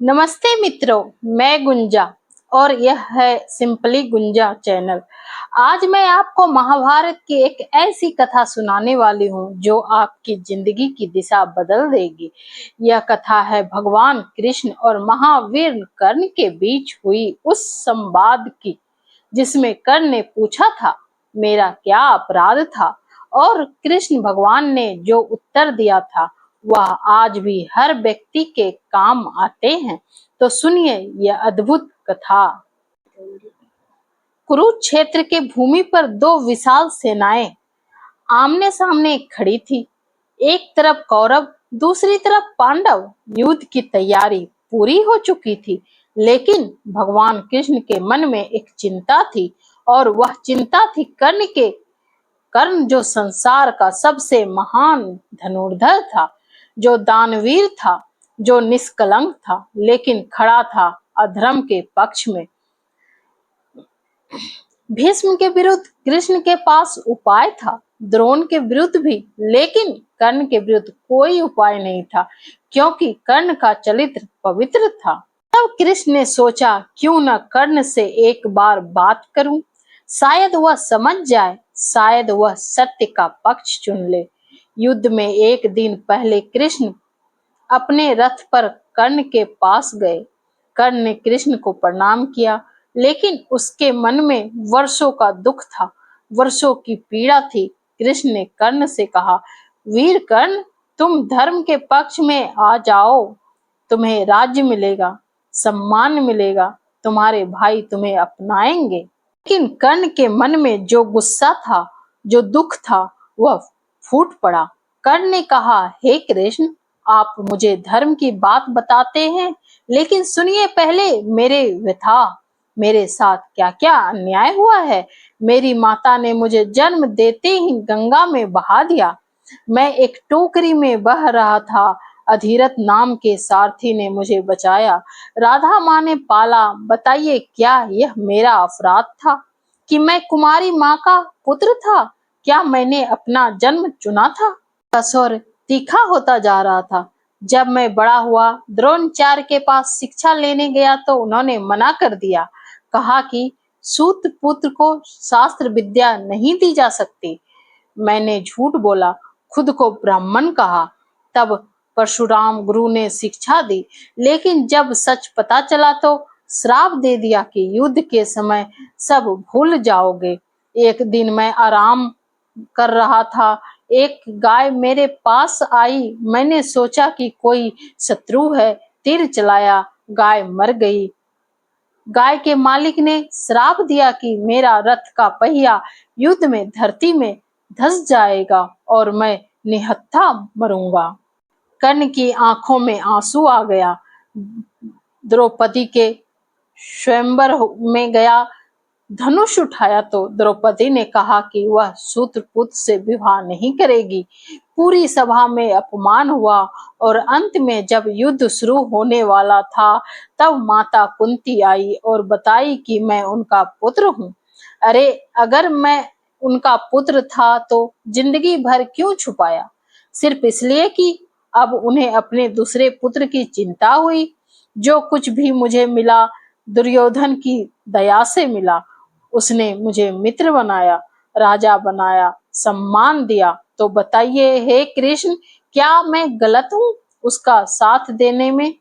नमस्ते मित्रों, मैं गुंजा और यह है सिंपली गुंजा चैनल। आज मैं आपको महाभारत की एक ऐसी कथा सुनाने वाली हूँ जो आपकी जिंदगी की दिशा बदल देगी। यह कथा है भगवान कृष्ण और महावीर कर्ण के बीच हुई उस संवाद की, जिसमें कर्ण ने पूछा था, मेरा क्या अपराध था, और कृष्ण भगवान ने जो उत्तर दिया था वह आज भी हर व्यक्ति के काम आते हैं। तो सुनिए यह अद्भुत कथा। कुरुक्षेत्र के भूमि पर दो विशाल सेनाएं आमने सामने खड़ी थी। एक तरफ कौरव, दूसरी तरफ पांडव। युद्ध की तैयारी पूरी हो चुकी थी, लेकिन भगवान कृष्ण के मन में एक चिंता थी, और वह चिंता थी कर्ण जो संसार का सबसे महान धनुर्धर था, जो दानवीर था, जो निष्कलंक था, लेकिन खड़ा था अधर्म के पक्ष में। भीष्म के विरुद्ध कृष्ण के पास उपाय था, द्रोण के विरुद्ध भी, लेकिन कर्ण के विरुद्ध कोई उपाय नहीं था, क्योंकि कर्ण का चरित्र पवित्र था। तब कृष्ण ने सोचा, क्यों न कर्ण से एक बार बात करूं, शायद वह समझ जाए, शायद वह सत्य का पक्ष चुन ले। युद्ध में एक दिन पहले कृष्ण अपने रथ पर कर्ण के पास गए। कर्ण ने कृष्ण को प्रणाम किया, लेकिन उसके मन में वर्षों का दुख था, वर्षों की पीड़ा थी। कृष्ण ने कर्ण से कहा, वीर कर्ण, तुम धर्म के पक्ष में आ जाओ, तुम्हें राज्य मिलेगा, सम्मान मिलेगा, तुम्हारे भाई तुम्हें अपनाएंगे। लेकिन कर्ण के मन में जो गुस्सा था, जो दुख था, वह फूट पड़ा। कर्ण ने कहा, हे कृष्ण, आप मुझे धर्म की बात बताते हैं, लेकिन सुनिए पहले मेरे व्यथा। मेरे साथ क्या क्या अन्याय हुआ है। मेरी माता ने मुझे जन्म देते ही गंगा में बहा दिया। मैं एक टोकरी में बह रहा था, अधीरथ नाम के सारथी ने मुझे बचाया, राधा माँ ने पाला। बताइए, क्या यह मेरा अपराध था कि मैं कुमारी माँ का पुत्र था? क्या मैंने अपना जन्म चुना था? का स्वर तीखा होता जा रहा था। जब मैं बड़ा हुआ, द्रोणाचार्य के पास शिक्षा लेने गया तो उन्होंने मना कर दिया, कहा कि सूत पुत्र को शास्त्र विद्या नहीं दी जा सकती। मैंने झूठ बोला, खुद को ब्राह्मण कहा। तब परशुराम गुरु ने शिक्षा दी, लेकिन जब सच पता चला तो श्राप दे दिया कि युद्ध के समय सब भूल जाओगे। एक दिन मैं आराम कर रहा था, एक गाय मेरे पास आई। मैंने सोचा कि कोई शत्रु है, तीर चलाया, गाय मर गई। गाय के मालिक ने श्राप दिया कि मेरा रथ का पहिया युद्ध में धरती में धंस जाएगा और मैं निहत्था मरूंगा। कर्ण की आंखों में आंसू आ गया। द्रौपदी के स्वयंवर में गया, धनुष उठाया तो द्रौपदी ने कहा कि वह सूत्रपुत्र से विवाह नहीं करेगी। पूरी सभा में अपमान हुआ, और अंत में जब युद्ध शुरू होने वाला था तब माता कुंती आई और बताई कि मैं उनका पुत्र हूँ। अरे, अगर मैं उनका पुत्र था तो जिंदगी भर क्यों छुपाया? सिर्फ इसलिए कि अब उन्हें अपने दूसरे पुत्र की चिंता हुई। जो कुछ भी मुझे मिला दुर्योधन की दया से मिला। उसने मुझे मित्र बनाया, राजा बनाया, सम्मान दिया। तो बताइए हे कृष्ण, क्या मैं गलत हूँ उसका साथ देने में?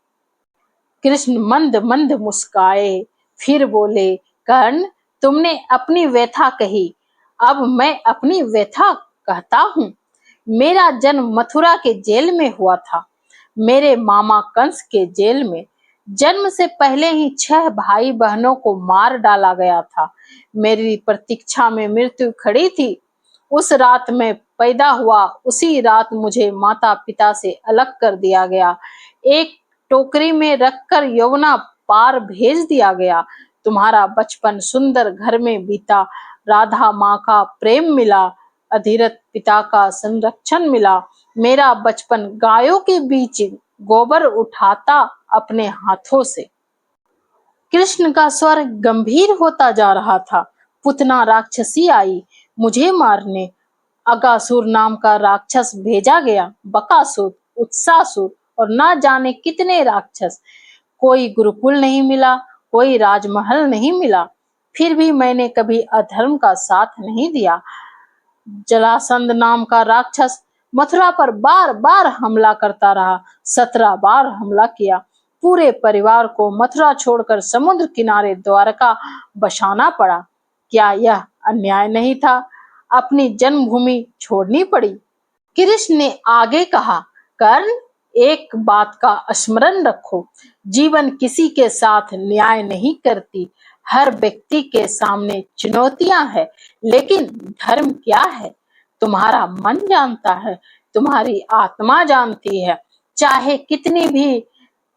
कृष्ण मंद मंद मुस्काए, फिर बोले, कर्ण, तुमने अपनी व्यथा कही, अब मैं अपनी व्यथा कहता हूँ। मेरा जन्म मथुरा के जेल में हुआ था, मेरे मामा कंस के जेल में। जन्म से पहले ही 6 भाई बहनों को मार डाला गया था। मेरी प्रतीक्षा में मृत्यु खड़ी थी। उस रात में पैदा हुआ, उसी रात मुझे माता पिता से अलग कर दिया गया। एक टोकरी में रखकर यमुना पार भेज दिया गया। तुम्हारा बचपन सुंदर घर में बीता, राधा माँ का प्रेम मिला, अधीरथ पिता का संरक्षण मिला। मेरा बचपन गायों के बीच गोबर उठाता अपने हाथों से। कृष्ण का स्वर गंभीर होता जा रहा था। पुतना राक्षसी आई मुझे मारने। अगासुर नाम का राक्षस भेजा गया, बकासुर, उत्सासुर और ना जाने कितने राक्षस। कोई गुरुकुल नहीं मिला, कोई राजमहल नहीं मिला, फिर भी मैंने कभी अधर्म का साथ नहीं दिया। जलासंध नाम का राक्षस मथुरा पर बार बार हमला करता रहा, 17 बार हमला किया। पूरे परिवार को मथुरा छोड़कर समुद्र किनारे द्वारका बसाना पड़ा। क्या यह अन्याय नहीं था? अपनी जन्मभूमि छोड़नी पड़ी। कृष्ण ने आगे कहा, कर्ण, एक बात का स्मरण रखो, जीवन किसी के साथ न्याय नहीं करती। हर व्यक्ति के सामने चुनौतियां हैं, लेकिन धर्म क्या है? तुम्हारा मन जानता है, तुम्हारी आत्मा जानती है। चाहे कितनी भी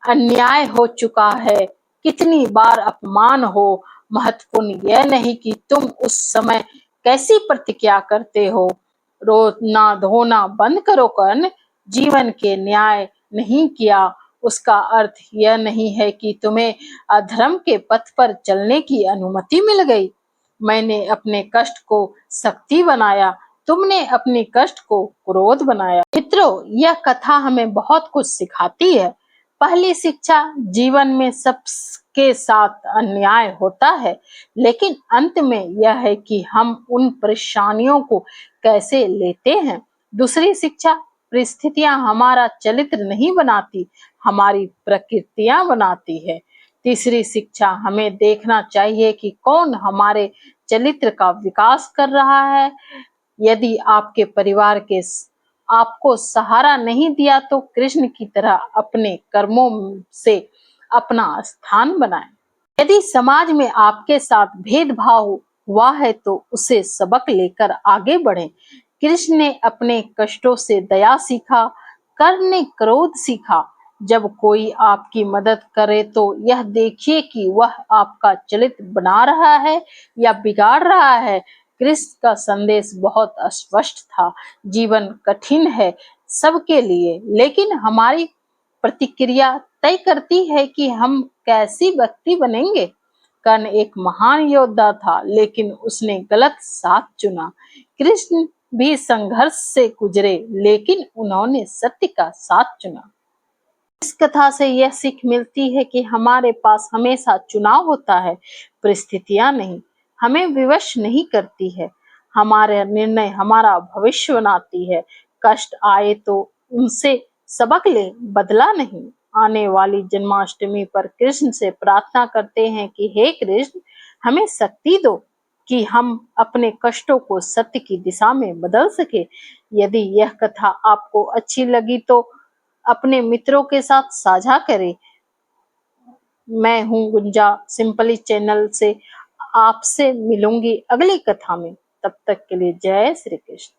अन्याय हो चुका है, कितनी बार अपमान हो, महत्वपूर्ण यह नहीं कि तुम उस समय कैसी प्रतिक्रिया करते हो। रोना धोना बंद करो कर्ण। जीवन के न्याय नहीं किया, उसका अर्थ यह नहीं है कि तुम्हें अधर्म के पथ पर चलने की अनुमति मिल गई। मैंने अपने कष्ट को शक्ति बनाया, तुमने अपने कष्ट को क्रोध बनाया। मित्रों, यह कथा हमें बहुत कुछ सिखाती है। पहली शिक्षा, जीवन में सबके साथ अन्याय होता है, लेकिन अंत में यह है कि हम उन परेशानियों को कैसे लेते हैं। दूसरी शिक्षा, परिस्थितियां हमारा चरित्र नहीं बनाती, हमारी प्रकृतियां बनाती है। तीसरी शिक्षा, हमें देखना चाहिए कि कौन हमारे चरित्र का विकास कर रहा है। यदि आपके परिवार के आपको सहारा नहीं दिया तो कृष्ण की तरह अपने कर्मों से अपना स्थान बनाएं। यदि समाज में आपके साथ भेदभाव हुआ है तो उसे सबक लेकर आगे बढ़ें। कृष्ण ने अपने कष्टों से दया सीखा, कर्ण ने क्रोध सीखा। जब कोई आपकी मदद करे तो यह देखिए कि वह आपका चरित्र बना रहा है या बिगाड़ रहा है। कृष्ण का संदेश बहुत स्पष्ट था। जीवन कठिन है सबके लिए, लेकिन हमारी प्रतिक्रिया तय करती है कि हम कैसी व्यक्ति बनेंगे। कर्ण एक महान योद्धा था, लेकिन उसने गलत साथ चुना। कृष्ण भी संघर्ष से गुजरे, लेकिन उन्होंने सत्य का साथ चुना। इस कथा से यह सीख मिलती है कि हमारे पास हमेशा चुनाव होता है, परिस्थितियां नहीं। हमें विवश नहीं करती है, हमारे निर्णय हमारा भविष्य बनाती है। कष्ट आए तो उनसे सबक ले, बदला नहीं। आने वाली जन्माष्टमी पर कृष्ण से प्रार्थना करते हैं कि हे कृष्ण, हमें शक्ति दो कि हम अपने कष्टों को सत्य की दिशा में बदल सके। यदि यह कथा आपको अच्छी लगी तो अपने मित्रों के साथ साझा करें। मैं हूं गुंजा, सिंपली चैनल से आपसे मिलूंगी अगली कथा में। तब तक के लिए जय श्री कृष्ण।